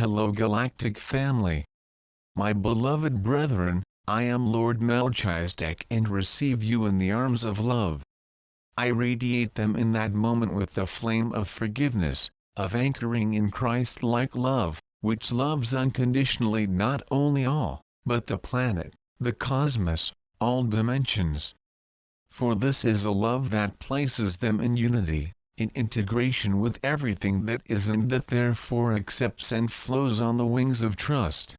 Hello Galactic family. My beloved brethren, I am Lord Melchizedek and receive you in the arms of love. I radiate them in that moment with the flame of forgiveness, of anchoring in Christ-like love, which loves unconditionally not only all, but the planet, the cosmos, all dimensions. For this is a love that places them in unity, in integration with everything that is and that therefore accepts and flows on the wings of trust.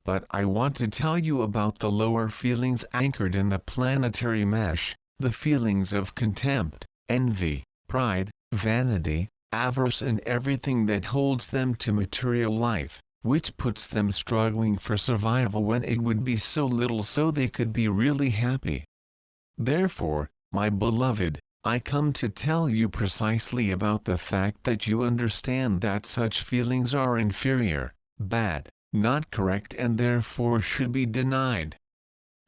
But I want to tell you about the lower feelings anchored in the planetary mesh, the feelings of contempt, envy, pride, vanity, avarice and everything that holds them to material life, which puts them struggling for survival when it would be so little so they could be really happy. Therefore, my beloved, I come to tell you precisely about the fact that you understand that such feelings are inferior, bad, not correct and therefore should be denied.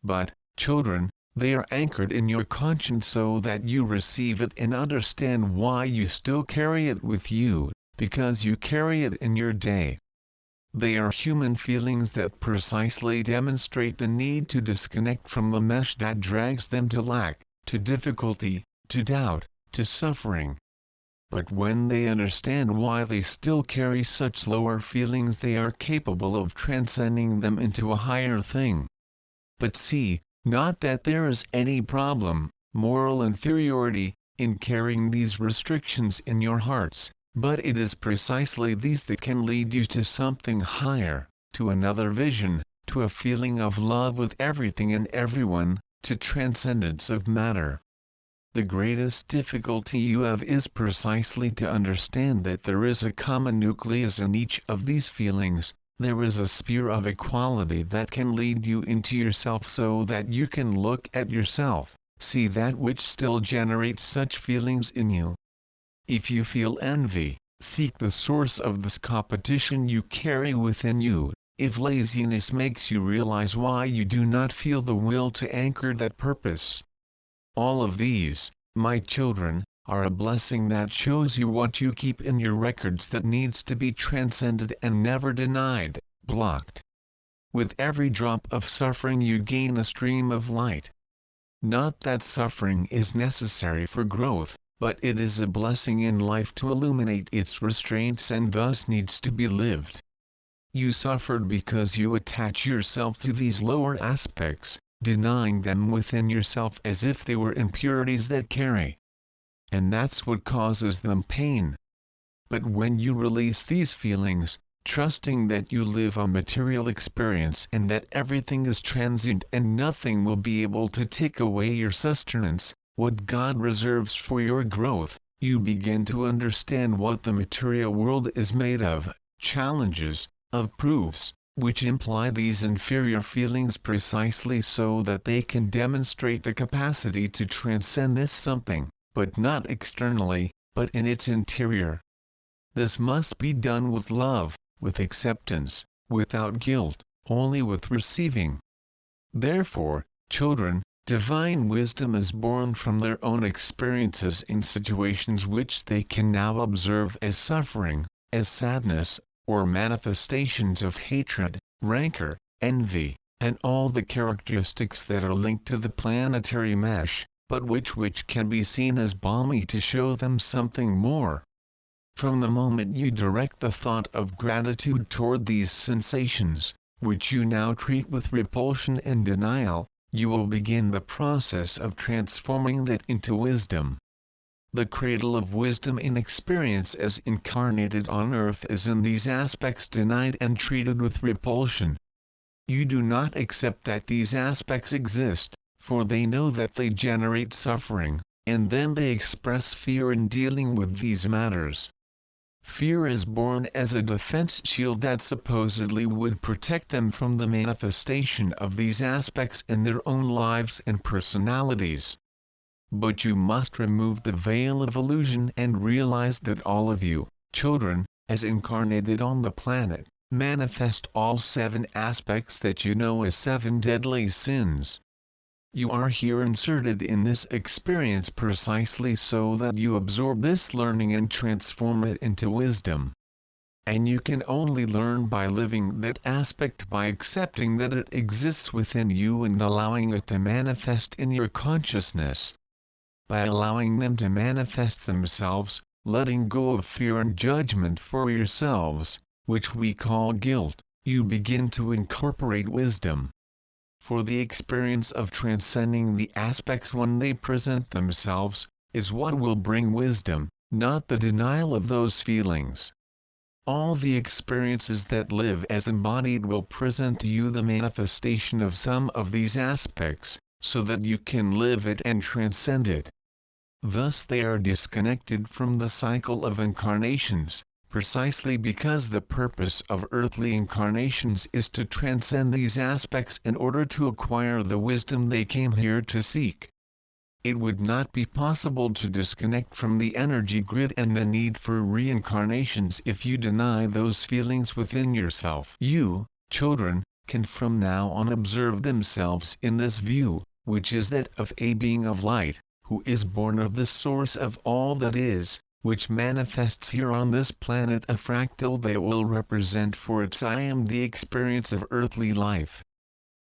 But, children, they are anchored in your conscience so that you receive it and understand why you still carry it with you, because you carry it in your day. They are human feelings that precisely demonstrate the need to disconnect from the mesh that drags them to lack, to difficulty, to doubt, to suffering. But when they understand why they still carry such lower feelings, they are capable of transcending them into a higher thing. But see, not that there is any problem, moral inferiority, in carrying these restrictions in your hearts, but it is precisely these that can lead you to something higher, to another vision, to a feeling of love with everything and everyone, to transcendence of matter. The greatest difficulty you have is precisely to understand that there is a common nucleus in each of these feelings. There is a sphere of equality that can lead you into yourself so that you can look at yourself, see that which still generates such feelings in you. If you feel envy, seek the source of this competition you carry within you. If laziness makes you realize why you do not feel the will to anchor that purpose. All of these, my children, are a blessing that shows you what you keep in your records that needs to be transcended and never denied, blocked. With every drop of suffering you gain a stream of light. Not that suffering is necessary for growth, but it is a blessing in life to illuminate its restraints and thus needs to be lived. You suffered because you attach yourself to these lower aspects, denying them within yourself as if they were impurities that carry. And that's what causes them pain. But when you release these feelings, trusting that you live a material experience and that everything is transient and nothing will be able to take away your sustenance, what God reserves for your growth, you begin to understand what the material world is made of, challenges, of proofs, which imply these inferior feelings precisely so that they can demonstrate the capacity to transcend this something, but not externally, but in its interior. This must be done with love, with acceptance, without guilt, only with receiving. Therefore, children, divine wisdom is born from their own experiences in situations which they can now observe as suffering, as sadness, or manifestations of hatred, rancor, envy, and all the characteristics that are linked to the planetary mesh, but which can be seen as balmy to show them something more. From the moment you direct the thought of gratitude toward these sensations, which you now treat with repulsion and denial, you will begin the process of transforming that into wisdom. The cradle of wisdom in experience as incarnated on earth is in these aspects denied and treated with repulsion. You do not accept that these aspects exist, for they know that they generate suffering, and then they express fear in dealing with these matters. Fear is born as a defense shield that supposedly would protect them from the manifestation of these aspects in their own lives and personalities. But you must remove the veil of illusion and realize that all of you, children, as incarnated on the planet, manifest all 7 aspects that you know as 7 deadly sins. You are here inserted in this experience precisely so that you absorb this learning and transform it into wisdom. and you can only learn by living that aspect, by accepting that it exists within you and allowing it to manifest in your consciousness. By allowing them to manifest themselves, letting go of fear and judgment for yourselves, which we call guilt, you begin to incorporate wisdom. For the experience of transcending the aspects when they present themselves, is what will bring wisdom, not the denial of those feelings. All the experiences that live as embodied will present to you the manifestation of some of these aspects, so that you can live it and transcend it. Thus they are disconnected from the cycle of incarnations, precisely because the purpose of earthly incarnations is to transcend these aspects in order to acquire the wisdom they came here to seek. It would not be possible to disconnect from the energy grid and the need for reincarnations if you deny those feelings within yourself. You, children, can from now on observe themselves in this view, which is that of a being of light, who is born of the source of all that is, which manifests here on this planet a fractal that will represent for its I am the experience of earthly life.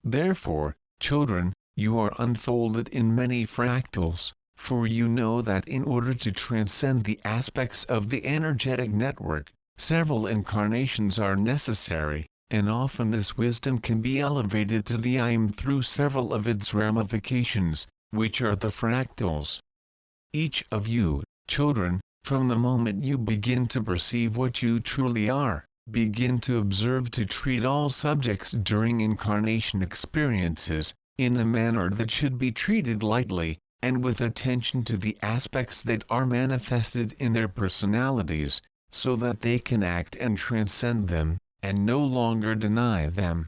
Therefore, children, you are unfolded in many fractals, for you know that in order to transcend the aspects of the energetic network, several incarnations are necessary, and often this wisdom can be elevated to the I am through several of its ramifications, which are the fractals. Each of you, children, from the moment you begin to perceive what you truly are, begin to observe to treat all subjects during incarnation experiences, in a manner that should be treated lightly, and with attention to the aspects that are manifested in their personalities, so that they can act and transcend them, and no longer deny them.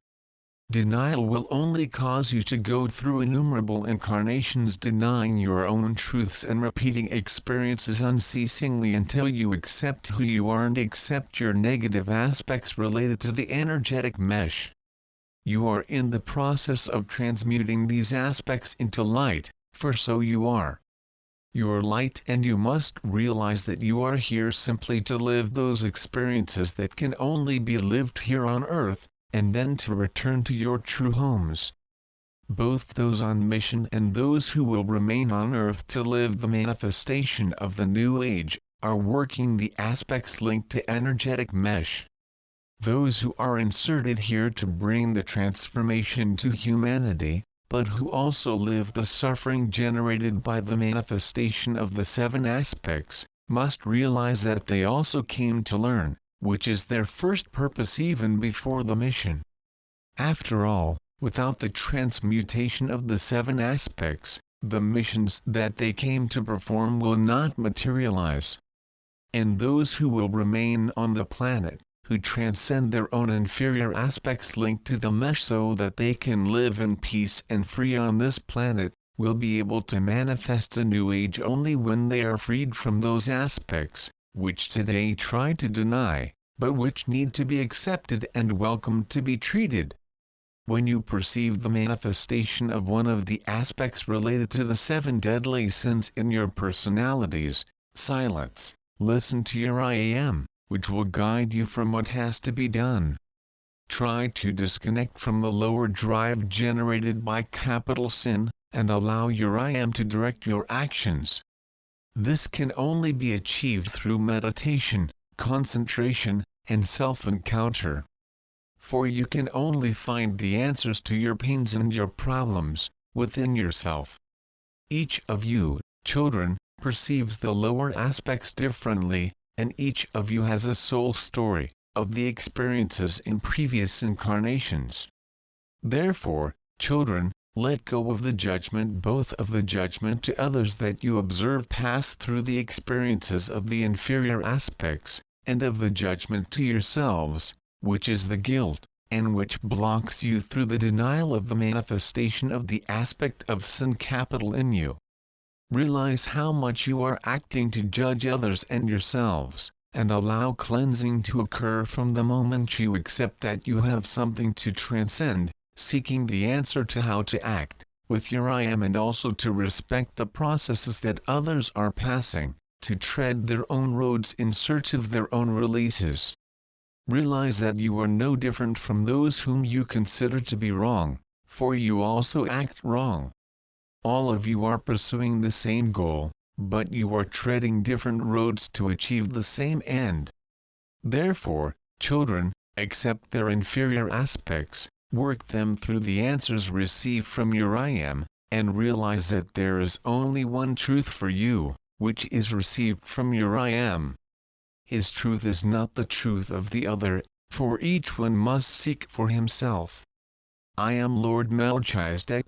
Denial will only cause you to go through innumerable incarnations denying your own truths and repeating experiences unceasingly until you accept who you are and accept your negative aspects related to the energetic mesh. You are in the process of transmuting these aspects into light, for so you are. Your light, and you must realize that you are here simply to live those experiences that can only be lived here on earth, and then to return to your true homes. Both those on mission and those who will remain on earth to live the manifestation of the new age, are working the aspects linked to energetic mesh. Those who are inserted here to bring the transformation to humanity, but who also live the suffering generated by the manifestation of the seven aspects, must realize that they also came to learn, which is their first purpose even before the mission. After all, without the transmutation of the seven aspects, the missions that they came to perform will not materialize. And those who will remain on the planet, who transcend their own inferior aspects linked to the mesh so that they can live in peace and free on this planet, will be able to manifest a new age only when they are freed from those aspects, which today try to deny, but which need to be accepted and welcomed to be treated. When you perceive the manifestation of one of the aspects related to the seven deadly sins in your personalities, silence, listen to your I am, which will guide you from what has to be done. Try to disconnect from the lower drive generated by capital sin, and allow your I am to direct your actions. This can only be achieved through meditation, concentration, and self-encounter. For you can only find the answers to your pains and your problems, within yourself. Each of you, children, perceives the lower aspects differently, and each of you has a soul story, of the experiences in previous incarnations. Therefore, children, let go of the judgment, both of the judgment to others that you observe pass through the experiences of the inferior aspects, and of the judgment to yourselves, which is the guilt, and which blocks you through the denial of the manifestation of the aspect of sin capital in you. Realize how much you are acting to judge others and yourselves, and allow cleansing to occur from the moment you accept that you have something to transcend, seeking the answer to how to act, with your I am, and also to respect the processes that others are passing, to tread their own roads in search of their own releases. Realize that you are no different from those whom you consider to be wrong, for you also act wrong. All of you are pursuing the same goal, but you are treading different roads to achieve the same end. Therefore, children, accept their inferior aspects, work them through the answers received from your I Am, and realize that there is only one truth for you, which is received from your I Am. His truth is not the truth of the other, for each one must seek for himself. I am Lord Melchizedek,